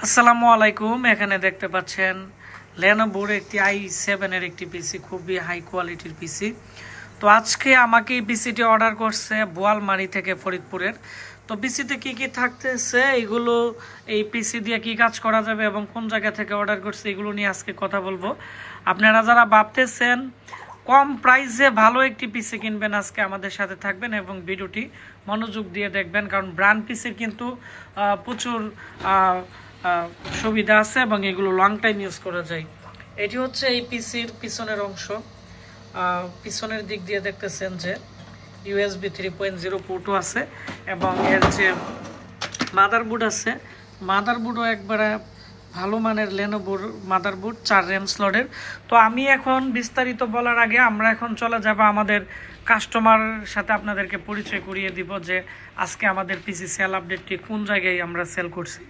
আসসালামু আলাইকুম। এখানে দেখতে পাচ্ছেন লেনোভোর একটি i7 এর একটি পিসি, খুবই হাই কোয়ালিটির পিসি। তো আজকে আমাকে এই পিসিটি অর্ডার করছে বোয়ালমারি থেকে, ফরিদপুরের। তো পিসিতে কি কি থাকতেছে, এগুলো এই পিসি দিয়ে কি কাজ করা যাবে এবং কোন জায়গা থেকে অর্ডার করছে, এগুলো নিয়ে আজকে কথা বলবো। আপনারা যারা ভাবতেছেন কম প্রাইসে ভালো একটি পিসি কিনবেন, আজকে আমাদের সাথে থাকবেন এবং ভিডিওটি মনোযোগ দিয়ে দেখবেন, কারণ ব্র্যান্ড পিসির কিন্তু প্রচুর সুবিধা আছে এবং এগুলো লং টাইম ইউজ করা যায়। এটি হচ্ছে এই পিসির পিছনের অংশ। পিছনের দিক দিয়ে দেখতেছেন যে USB 3.0 পোর্টও আছে এবং এর যে মাদারবোর্ড আছে, মাদারবোর্ডও একবারে ভালো মানের লেনোভোর মাদারবোর্ড, 4 RAM স্লটের। তো আমি এখন বিস্তারিত বলার আগে আমরা এখন চলে যাব আমাদের কাস্টমার সাথে, আপনাদেরকে পরিচয় করিয়ে দিব যে আজকে আমাদের পিসি সেল আপডেটটি কোন জায়গায় আমরা সেল করছি।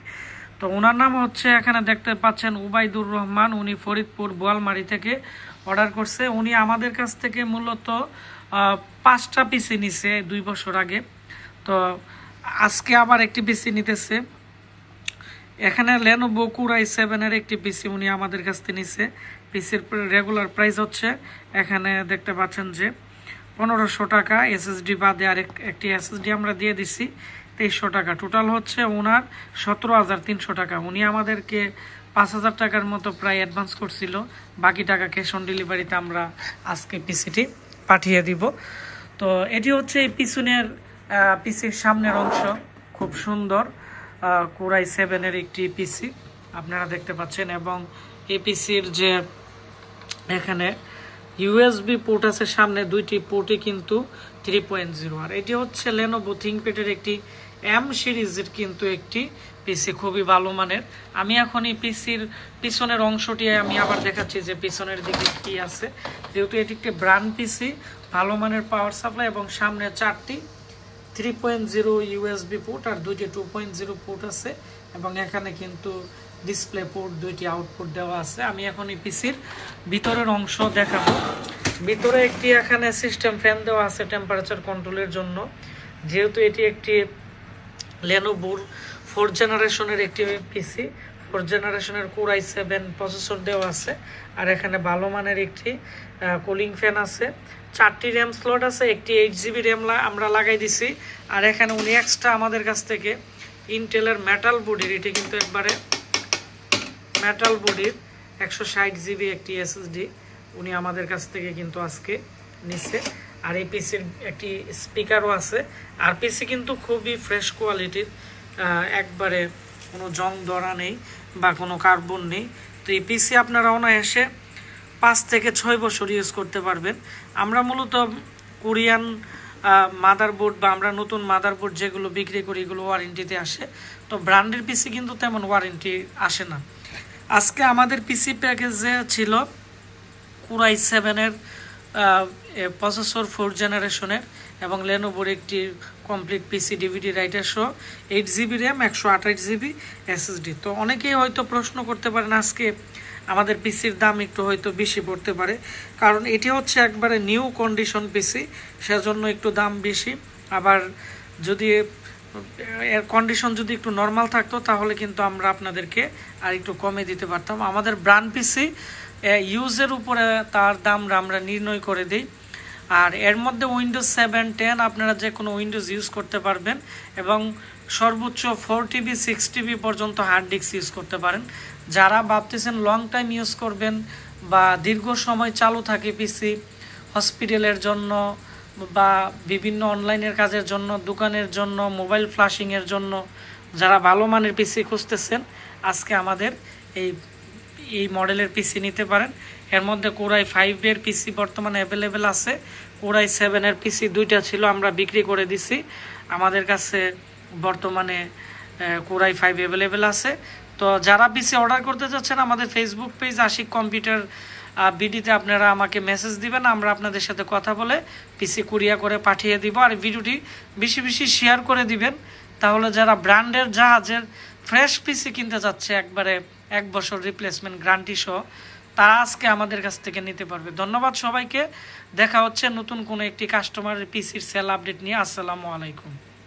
তো ওনার নাম হচ্ছে, এখানে দেখতে পাচ্ছেন উবাইদুর রহমান। উনি ফরিদপুর বোয়ালমারি থেকে অর্ডার করছে। উনি আমাদের কাছ থেকে মূলত 5টা পিসি নিছে 2 বছর আগে। তো আজকে আবার একটি পিসি নিতেছে। এখানে লেনোভো কোর i7 এর একটি পিসি উনি আমাদের কাছ থেকে নিছে। পিসির রেগুলার প্রাইস হচ্ছে, এখানে দেখতে পাচ্ছেন যে 1500 টাকা। SSD বাদে আর একটি SSD আমরা দিয়ে দিছি 2300 টাকা। টোটাল হচ্ছে ওনার 17,300 টাকা। উনি আমাদেরকে 5,000 টাকার মতো প্রায় অ্যাডভান্স করছিল, বাকি টাকা ক্যাশ অন ডেলিভারিতে আমরা আজকে পিসিটি পাঠিয়ে দিব। তো এটি হচ্ছে এই পিসির সামনের অংশ, খুব সুন্দর কোর i7 এর একটি পিসি আপনারা দেখতে পাচ্ছেন। এবং এই পিসির যে এখানে USB পোর্ট আছে সামনে, 2টি পোর্টই কিন্তু 3.0। আর এটি হচ্ছে লেনোভো থিংকপ্যাডের একটি M সিরিজের কিন্তু একটি পিসি, খুবই ভালো মানের। আমি এখন এই পিসির পিছনের অংশটি আমি আবার দেখাচ্ছি যে পিছনের দিকে কি আছে। যেহেতু এটি একটি ব্র্যান্ড পিসি, ভালো মানের পাওয়ার সাপ্লাই এবং সামনে 4টি 3.0 USB পোর্ট আর 2টি 2.0 পোর্ট আছে এবং এখানে কিন্তু ডিসপ্লে পোর্ট, 2টি আউটপুট দেওয়া আছে। আমি এখন এই পিসির ভিতরের অংশ দেখাবো। ভিতরে একটি এখানে সিস্টেম ফ্যান দেওয়া আছে টেম্পারেচার কন্ট্রোলের জন্য। যেহেতু এটি একটি লেনোভোর 4th জেনারেশনের একটি পিসি, 4th জেনারেশনের কোর i7 প্রসেসর দেওয়া আছে। আর এখানে ভালো মানের একটি কুলিং ফ্যান আছে। 4টি RAM স্লট আছে, একটি 8GB RAM আমরা লাগাই দিছি। আর এখানে উনি এক্সট্রা আমাদের কাছ থেকে ইন্টেলের মেটাল বডির, এটি কিন্তু একবারে মেটাল বডির 160GB একটি SSD উনি আমাদের কাছ থেকে কিন্তু আজকে নিচ্ছে। আর এই পিসির একটি স্পিকারও আছে। আর পিসি কিন্তু খুবই ফ্রেশ কোয়ালিটির, একবারে কোনো জং ধরা নেই বা কোনো কার্বন নেই। তো এই পিসি আপনারা অনায়াসে 5 থেকে 6 বছর ইউজ করতে পারবেন। আমরা মূলত কোরিয়ান মাদারবোর্ড বা আমরা নতুন মাদারবোর্ড যেগুলো বিক্রি করি, এগুলো ওয়ারেন্টিতে আসে। তো ব্র্যান্ডের পিসি কিন্তু তেমন ওয়ারেন্টি আসে না। আজকে আমাদের পিসি প্যাকেজে ছিল কোর i7 এর প্রসেসর 4th জেনারেশনের এবং লেনোভোর একটি কমপ্লিট পিসি, ডিভিডি রাইটার সহ 8GB RAM 128GB SSD। তো অনেকেই হয়তো প্রশ্ন করতে পারেন আজকে আমাদের পিসির দাম একটু হয়তো বেশি পড়তে পারে, কারণ এটি হচ্ছে একবারে নিউ কন্ডিশন পিসি, সেজন্য একটু দাম বেশি। আবার যদি এর কন্ডিশন যদি একটু নর্মাল থাকতো তাহলে কিন্তু আমরা আপনাদেরকে আর একটু কমে দিতে পারতাম। আমাদের ব্র্যান্ড পিসি ইউজের উপরে তার দাম আমরা নির্ণয় করে দিই। আর এর মধ্যে উইন্ডোজ 7, 10 আপনারা যে কোনো উইন্ডোজ ইউজ করতে পারবেন এবং সর্বোচ্চ 4TB 6TB পর্যন্ত হার্ড ডিস্ক ইউজ করতে পারেন। যারা ভাবতেছেন লং টাইম ইউজ করবেন বা দীর্ঘ সময় চালু থাকে পিসি, হসপিটালের জন্য বা বিভিন্ন অনলাইনের কাজের জন্য, দোকানের জন্য, মোবাইল ফ্ল্যাশিংয়ের জন্য, যারা ভালো মানের পিসি খুঁজতেছেন, আজকে আমাদের এই মডেলের পিসি নিতে পারেন। এর মধ্যে কোর i5 এর পিসি বর্তমানে অ্যাভেলেবেল আছে। কোর i7 এর পিসি 2টা ছিল, আমরা বিক্রি করে দিছি। আমাদের কাছে বর্তমানে কোর i5 অ্যাভেলেবেল আছে। তো যারা পিসি অর্ডার করতে চাচ্ছেন, আমাদের ফেসবুক পেজ আশিক কম্পিউটার বিডিতে আপনারা আমাকে মেসেজ দিবেন, আমরা আপনাদের সাথে কথা বলে পিসি কুরিয়ার করে পাঠিয়ে দিব। আর ভিডিওটি বেশি বেশি শেয়ার করে দিবেন, তাহলে যারা ব্র্যান্ডের জাহাজের ফ্রেশ পিসি কিনতে যাচ্ছে একবারে 1 বছর রিপ্লেসমেন্ট গ্যারান্টি সহ, তারা আজকে আমাদের কাছ থেকে নিতে পারবে। ধন্যবাদ সবাইকে। দেখা হচ্ছে নতুন কোনো একটি কাস্টমারের পিসির সেল আপডেট নিয়ে। আসসালামু আলাইকুম।